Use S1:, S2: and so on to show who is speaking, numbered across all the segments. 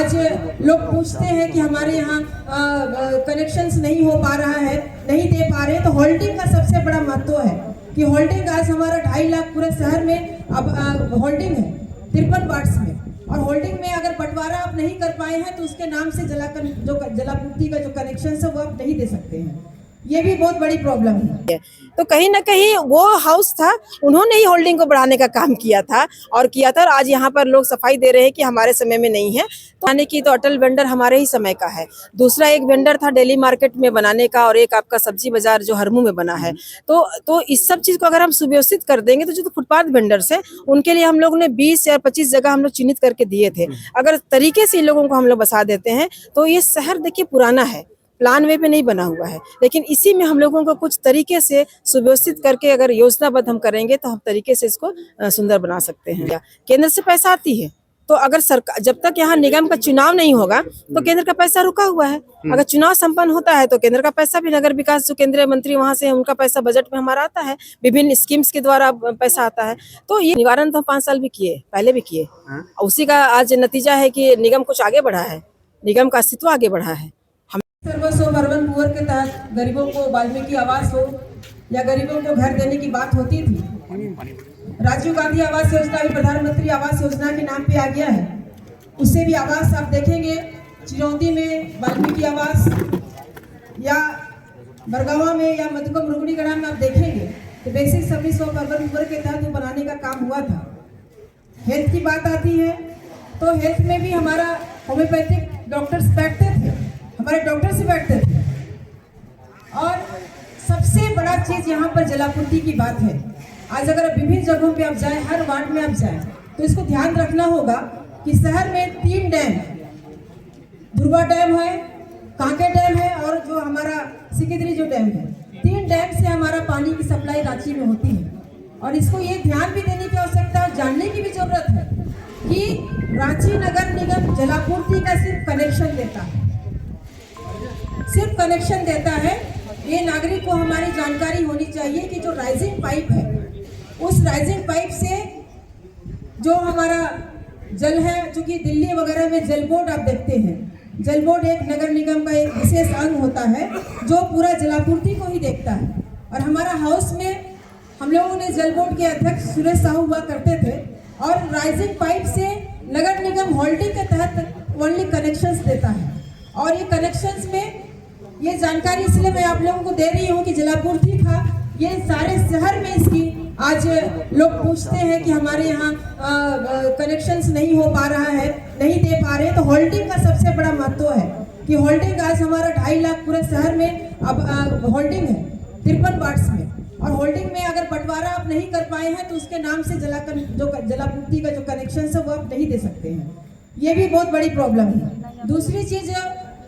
S1: आज लोग पूछते हैं कि हमारे यहाँ कनेक्शंस नहीं हो पा रहा है, नहीं दे पा रहे हैं, तो होल्डिंग का सबसे बड़ा महत्व है कि होल्डिंग आज हमारा 2.5 लाख पूरे शहर में अब होल्डिंग है 53 वार्ड्स में। और होल्डिंग में अगर बंटवारा आप नहीं कर पाए हैं तो उसके नाम से जलापूर्ति का जो कनेक्शन है वो आप नहीं दे सकते हैं। ये भी बहुत बड़ी प्रॉब्लम है।
S2: तो कहीं ना कहीं वो हाउस था, उन्होंने ही होल्डिंग को बढ़ाने का काम किया था और आज यहाँ पर लोग सफाई दे रहे हैं कि हमारे समय में नहीं है। तो आने की तो अटल वेंडर हमारे ही समय का है। दूसरा एक वेंडर था दिल्ली मार्केट में बनाने का और एक आपका सब्जी बाजार जो हरमू में बना है। तो इस सब चीज को अगर हम सुव्यवस्थित कर देंगे तो जो फुटपाथ वेंडर्स है उनके लिए हम लोग ने 20 या 25 जगह हम लोग चिन्हित करके दिए थे। अगर तरीके से इन लोगों को हम लोग बसा देते हैं तो ये शहर देखिए पुराना है, प्लान वे पे नहीं बना हुआ है, लेकिन इसी में हम लोगों को कुछ तरीके से सुव्यवस्थित करके अगर योजनाबद्ध हम करेंगे तो हम तरीके से इसको सुंदर बना सकते हैं। केंद्र से पैसा आती है तो अगर सरकार जब तक यहाँ निगम का चुनाव नहीं होगा तो केंद्र का पैसा रुका हुआ है। अगर चुनाव संपन्न होता है तो केंद्र का पैसा भी, नगर विकास जो केंद्रीय मंत्री वहां से उनका पैसा बजट में हमारा आता है, विभिन्न स्कीम्स के द्वारा पैसा आता है। तो ये निवारण तो 5 साल भी किए, पहले भी किए, उसी का आज नतीजा है कि निगम कुछ आगे बढ़ा है, निगम का अस्तित्व आगे बढ़ा है।
S1: सर्वस्व अर्बन पुअर के तहत गरीबों को वाल्मीकि आवास हो या गरीबों को घर देने की बात होती थी। राजीव गांधी आवास योजना भी प्रधानमंत्री आवास योजना के नाम पे आ गया है। उससे भी आवास आप देखेंगे चिरौंदी में वाल्मीकि आवास या बरगावा में या मधुकम रुगड़ीगढ़ा में आप देखेंगे तो basic service of urban poor के तहत वो बनाने का काम हुआ था। हेल्थ की बात आती है तो हेल्थ में भी हमारा होम्योपैथिक डॉक्टर्स बैठते थे, हमारे डॉक्टर से बैठते थे। और सबसे बड़ा चीज यहाँ पर जलापूर्ति की बात है। आज अगर विभिन्न जगहों पे आप जाएं, हर वार्ड में आप जाएं, तो इसको ध्यान रखना होगा कि शहर में 3 डैम, ध्रुवा डैम है, कांके डैम है और जो हमारा सिकिदरी जो डैम है, 3 डैम से हमारा पानी की सप्लाई रांची में होती है। और इसको ये ध्यान भी देने की आवश्यकता और जानने की भी जरूरत है कि रांची नगर निगम जलापूर्ति का सिर्फ कनेक्शन देता है, सिर्फ कनेक्शन देता है। ये नागरिक को हमारी जानकारी होनी चाहिए कि जो राइजिंग पाइप है, उस राइजिंग पाइप से जो हमारा जल है, चूंकि दिल्ली वगैरह में जल बोर्ड आप देखते हैं, जल बोर्ड एक नगर निगम का एक विशेष अंग होता है जो पूरा जलापूर्ति को ही देखता है। और हमारा हाउस में हम लोगों ने जल बोर्ड के अध्यक्ष सुरेश साहू हुआ करते थे और राइजिंग पाइप से नगर निगम होल्डिंग के तहत ओनली कनेक्शंस देता है। और ये कनेक्शंस में ये जानकारी इसलिए मैं आप लोगों को दे रही हूँ कि जलापूर्ति का ये सारे शहर में इसकी आज लोग पूछते हैं कि हमारे यहाँ कनेक्शंस नहीं हो पा रहा है, नहीं दे पा रहे हैं, तो होल्डिंग का सबसे बड़ा महत्व है कि होल्डिंग आज हमारा 2.5 लाख पूरे शहर में अब होल्डिंग है 53 वार्ड्स में। और होल्डिंग में अगर बंटवारा आप नहीं कर पाए हैं तो उसके नाम से जलापूर्ति का जो कनेक्शन है वो आप नहीं दे सकते हैं। ये भी बहुत बड़ी प्रॉब्लम है। दूसरी चीज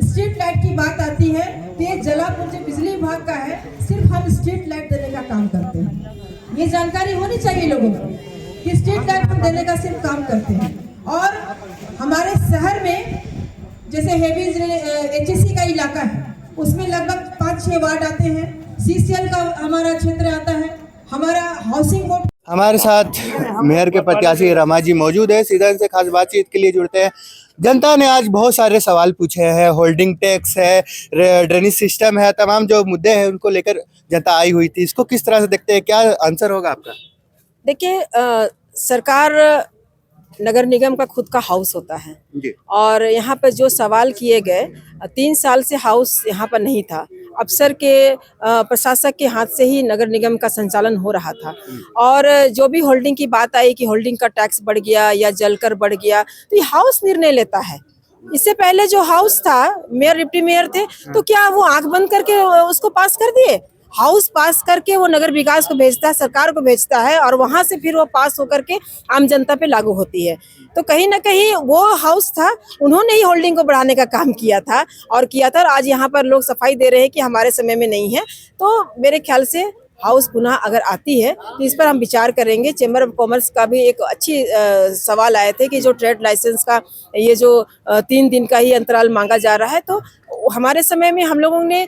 S1: स्ट्रीट लाइट की बात आती है तो ये जलापूर्ति बिजली विभाग का है, सिर्फ हम स्ट्रीट लाइट देने का काम करते हैं। ये जानकारी होनी चाहिए लोगों को कि स्ट्रीट लाइट हम देने का सिर्फ काम करते हैं। और हमारे शहर में जैसे हेवी HSC का इलाका है, उसमें लगभग 5-6 वार्ड आते हैं, CCL का हमारा क्षेत्र आता है, हमारा हाउसिंग बोर्ड।
S3: हमारे साथ मेयर के प्रत्याशी रमा जी मौजूद है। सीधन से खास बातचीत के लिए जुड़ते हैं। जनता ने आज बहुत सारे सवाल पूछे हैं, होल्डिंग टैक्स है, ड्रेनेज सिस्टम है, तमाम जो मुद्दे हैं उनको लेकर जनता आई हुई थी। इसको किस तरह से देखते हैं, क्या आंसर होगा आपका?
S2: देखिए, सरकार नगर निगम का खुद का हाउस होता है
S3: जी।
S2: और यहाँ पर जो सवाल किए गए, 3 साल से हाउस यहाँ पर नहीं था। अफसर के प्रशासक के हाथ से ही नगर निगम का संचालन हो रहा था। और जो भी होल्डिंग की बात आई कि होल्डिंग का टैक्स बढ़ गया या जलकर बढ़ गया, तो ये हाउस निर्णय लेता है। इससे पहले जो हाउस था, मेयर डिप्टी मेयर थे, तो क्या वो आंख बंद करके उसको पास कर दिए? हाउस पास करके वो नगर विकास को भेजता है, सरकार को भेजता है और वहां से फिर वो पास होकर के आम जनता पे लागू होती है। तो कहीं ना कहीं वो हाउस था, उन्होंने ही होल्डिंग को बढ़ाने का काम किया था और आज यहाँ पर लोग सफाई दे रहे हैं कि हमारे समय में नहीं है। तो मेरे ख्याल से हाउस पुनः अगर आती है तो इस पर हम विचार करेंगे। चेंबर ऑफ कॉमर्स का भी एक अच्छी सवाल आए थे कि जो ट्रेड लाइसेंस का ये जो 3 दिन का ही अंतराल मांगा जा रहा है, तो हमारे समय में हम लोगों ने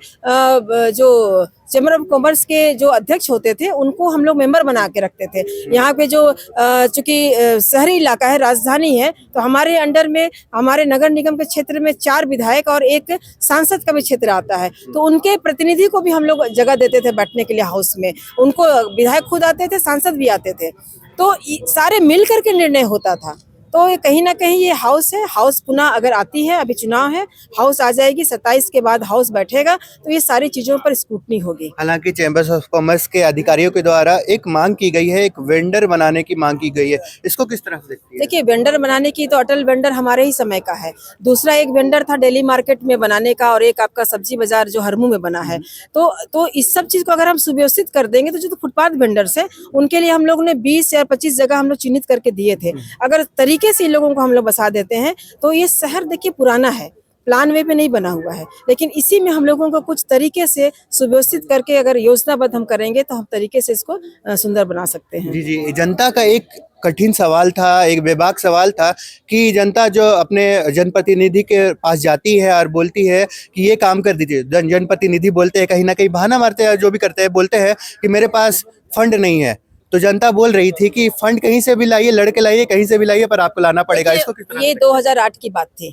S2: जो चैम्बर ऑफ कॉमर्स के जो अध्यक्ष होते थे उनको हम लोग मेंबर बना के रखते थे। यहाँ पे जो चूंकि शहरी इलाका है, राजधानी है, तो हमारे अंडर में हमारे नगर निगम के क्षेत्र में 4 विधायक और 1 सांसद का भी क्षेत्र आता है, तो उनके प्रतिनिधि को भी हम लोग जगह देते थे बैठने के लिए हाउस में। उनको विधायक खुद आते थे, सांसद भी आते थे, तो सारे मिल करके निर्णय होता था। तो ये कहीं ना कहीं ये हाउस है, हाउस पुनः अगर आती है, अभी चुनाव है, हाउस आ जाएगी, 27 के बाद हाउस बैठेगा, तो ये सारी चीजों पर स्क्रूटनी होगी।
S3: हालांकि चैम्बर्स ऑफ कॉमर्स के अधिकारियों के द्वारा एक मांग की गई है, एक वेंडर बनाने की मांग की गई है, इसको किस तरह से देखती है?
S2: देखिए, वेंडर बनाने की तो अटल वेंडर हमारे ही समय का है। दूसरा एक वेंडर था दिल्ली मार्केट में बनाने का, और एक आपका सब्जी बाजार जो हरमू में बना है। तो इस सब चीज को अगर हम सुव्यवस्थित कर देंगे तो जो फुटपाथ वेंडर्स है उनके लिए हम लोग ने 20 या 25 जगह हम लोग चिन्हित करके दिए थे। अगर तरीके से इन लोगों को हम लोग बसा देते हैं तो ये शहर देखिए पुराना है, प्लान वे पे नहीं बना हुआ है, लेकिन इसी में हम लोगों को कुछ तरीके से सुव्यवस्थित करके अगर योजनाबद्ध हम करेंगे तो हम तरीके से इसको सुंदर बना सकते हैं।
S3: जी जी, जनता का एक कठिन सवाल था, एक बेबाक सवाल था कि जनता जो अपने जनप्रतिनिधि के पास जाती है और बोलती है कि ये काम कर दीजिए, जनप्रतिनिधि बोलते हैं, कहीं ना कहीं बहाना मारते हैं, जो भी करते हैं, बोलते हैं कि मेरे पास फंड नहीं है। तो जनता बोल रही थी कि फंड कहीं से भी लाइए, लड़के लाइए, कहीं से भी लाइए, पर आपको लाना पड़ेगा। इसको किस तरह?
S2: ये 2008 की बात थी,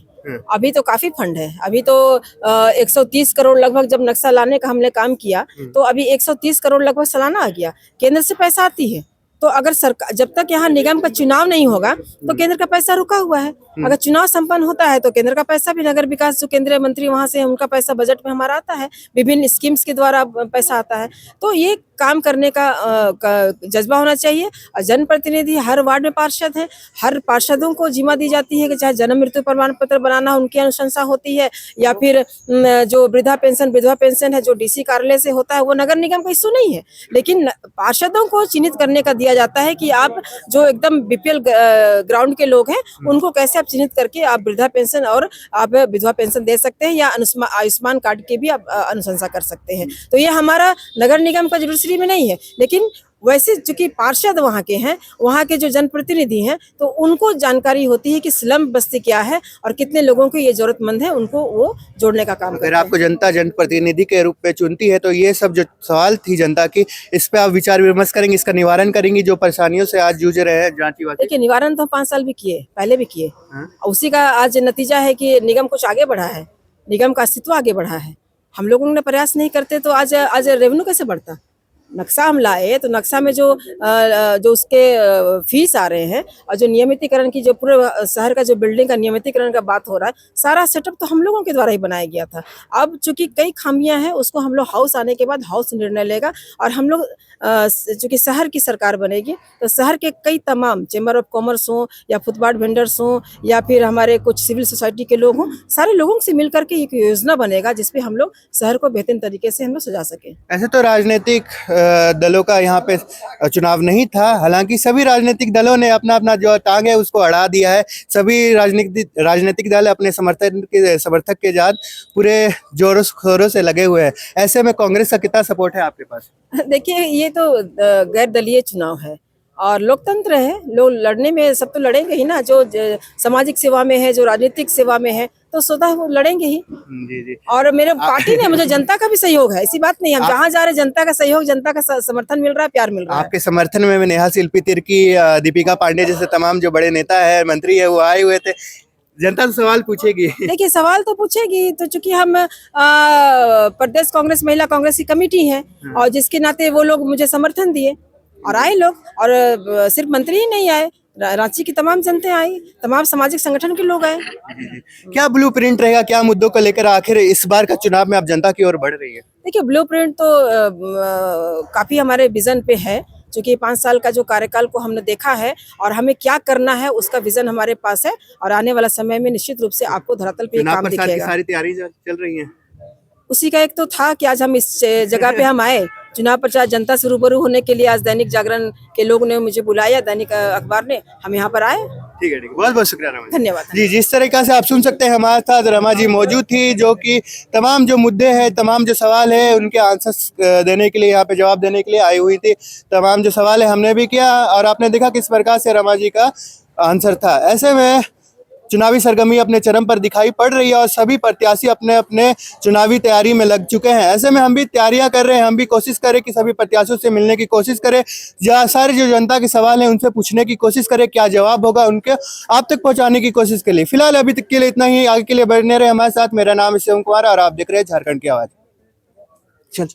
S2: अभी तो काफी फंड है। अभी तो 130 करोड़ लगभग जब नक्शा लाने का हमने काम किया तो अभी 130 करोड़ लगभग सालाना आ गया। केंद्र से पैसा आती है, तो अगर सरकार, जब तक यहाँ निगम का चुनाव नहीं होगा तो केंद्र का पैसा रुका हुआ है। अगर चुनाव संपन्न होता है तो केंद्र का पैसा भी, नगर विकास जो केंद्रीय मंत्री वहां से, उनका पैसा बजट में हमारा आता है, विभिन्न स्कीम्स के द्वारा पैसा आता है। तो ये काम करने का जज्बा होना चाहिए। और जनप्रतिनिधि हर वार्ड में पार्षद है, हर पार्षदों को जिम्मा दी जाती है कि चाहे जन्म मृत्यु प्रमाण पत्र बनाना उनकी अनुशंसा होती है, या फिर जो वृद्धा पेंशन है जो DC कार्यालय से होता है, वो नगर निगम का इश्यू नहीं है, लेकिन पार्षदों को चिन्हित करने का दिया जाता है कि आप जो एकदम BPL ग्राउंड के लोग हैं उनको कैसे आप चिन्हित करके आप वृद्धा पेंशन और आप विधवा पेंशन दे सकते हैं, या आयुष्मान कार्ड की भी आप अनुशंसा कर सकते हैं। तो ये हमारा नगर निगम का जुडिशरी में नहीं है, लेकिन वैसे चूंकि पार्षद वहाँ के हैं, वहाँ के जो जनप्रतिनिधि हैं, तो उनको जानकारी होती है कि स्लम बस्ती क्या है और कितने लोगों को ये जरूरतमंद है, उनको वो जोड़ने का काम करते हैं।
S3: अगर आपको जनता जनप्रतिनिधि के रूप में चुनती है तो ये सब जो सवाल थी जनता की, इस पे आप विचार विमर्श करेंगे, इसका निवारण करेंगे, जो परेशानियों से आज जूझ रहे हैं जातिवासी?
S2: देखिए, निवारण तो 5 साल भी किए, पहले भी किए, उसी का आज नतीजा है कि निगम कुछ आगे बढ़ा है, निगम का अस्तित्व आगे बढ़ा है। हम लोगों ने प्रयास नहीं करते तो आज रेवेन्यू कैसे बढ़ता? नक्शा हम लाए तो नक्शा में जो उसके फीस आ रहे हैं और जो नियमितीकरण की, जो पूरे शहर का जो बिल्डिंग का नियमितीकरण का बात हो रहा है, सारा सेटअप तो हम लोगों के द्वारा ही बनाया गया था। अब चूंकि कई खामियां हैं, उसको हम लोग हाउस आने के बाद हाउस निर्णय लेगा, और हम लोग चूंकि शहर की सरकार बनेगी तो शहर के कई तमाम चैम्बर ऑफ कॉमर्स हों या फुटपाथ वेंडर्स हों या फिर हमारे कुछ सिविल सोसाइटी के लोग हों, सारे लोगों से मिल करके एक योजना बनेगा जिसपे हम लोग शहर को बेहतरीन तरीके से हम लोग सजा सके।
S3: ऐसे तो राजनीतिक दलों का यहाँ पे चुनाव नहीं था, हालांकि सभी राजनीतिक दलों ने अपना अपना जो टांग है उसको अड़ा दिया है। सभी राजनीतिक दल अपने समर्थक के साथ पूरे जोरों शोरों से लगे हुए हैं। ऐसे में कांग्रेस का कितना सपोर्ट है आपके पास?
S2: देखिए, ये तो गैर दलीय चुनाव है और लोकतंत्र है, लोग लड़ने में सब तो लड़ेंगे ही ना, जो सामाजिक सेवा में है, जो राजनीतिक सेवा में है, तो स्वतः वो लड़ेंगे ही।
S3: जी जी।
S2: और मेरे पार्टी ने, मुझे जनता का भी सहयोग है, ऐसी बात नहीं, हम जहाँ जा रहे जनता का सहयोग, जनता का समर्थन मिल रहा है, प्यार मिल रहा है।
S3: आपके समर्थन में नेहा शिल्पी तिर्की, दीपिका पांडे जैसे तमाम जो बड़े नेता है, मंत्री है, वो आए हुए थे। जनता तो सवाल पूछेगी। देखिए,
S2: सवाल तो पूछेगी, तो चूंकि हम प्रदेश कांग्रेस, महिला कांग्रेस की कमेटी है और जिसके नाते वो लोग मुझे समर्थन दिए और आए लोग, और सिर्फ मंत्री ही नहीं आए, रांची की तमाम जनता आई, तमाम सामाजिक संगठन के लोग आए।
S3: क्या ब्लूप्रिंट रहेगा, क्या मुद्दों को लेकर आखिर इस बार का चुनाव में आप जनता की ओर बढ़ रही है?
S2: देखिए, ब्लूप्रिंट तो काफी हमारे विजन पे है, क्योंकि 5 साल का जो कार्यकाल को हमने देखा है और हमें क्या करना है उसका विजन हमारे पास है, और आने वाला समय में निश्चित रूप से आपको धरातल पे काम दिखेगा।
S3: सारी तैयारी चल रही है,
S2: उसी का एक तो था कि आज हम इस जगह पे हम आए, चुनाव प्रचार जनता से रूबरू होने के लिए। आज दैनिक जागरण के लोग ने मुझे बुलाया, दैनिक अखबार ने, हम यहाँ पर आए।
S3: ठीक है, बहुत बहुत शुक्रिया रमा जी।
S2: धन्यवाद
S3: जी। जिस तरीके से आप सुन सकते हैं, हमारे साथ रमा जी मौजूद थी, जो कि तमाम जो मुद्दे हैं, तमाम जो सवाल है, उनके आंसर्स देने के लिए, यहाँ पे जवाब देने के लिए आई हुई थी। तमाम जो सवाल है हमने भी किया और आपने देखा किस प्रकार से रमा जी का आंसर था। ऐसे में चुनावी सरगर्मी अपने चरम पर दिखाई पड़ रही है और सभी प्रत्याशी अपने अपने चुनावी तैयारी में लग चुके हैं। ऐसे में हम भी तैयारियां कर रहे हैं, हम भी कोशिश करें कि सभी प्रत्याशियों से मिलने की कोशिश करें, सारे जो जनता के सवाल हैं उनसे पूछने की कोशिश करें, क्या जवाब होगा उनके आप तक पहुंचाने की कोशिश के लिए। फिलहाल अभी तक के लिए इतना ही, आगे के लिए बने रहे हमारे साथ। मेरा नाम है शिवम कुमार और आप देख रहे हैं झारखंड की आवाज। चल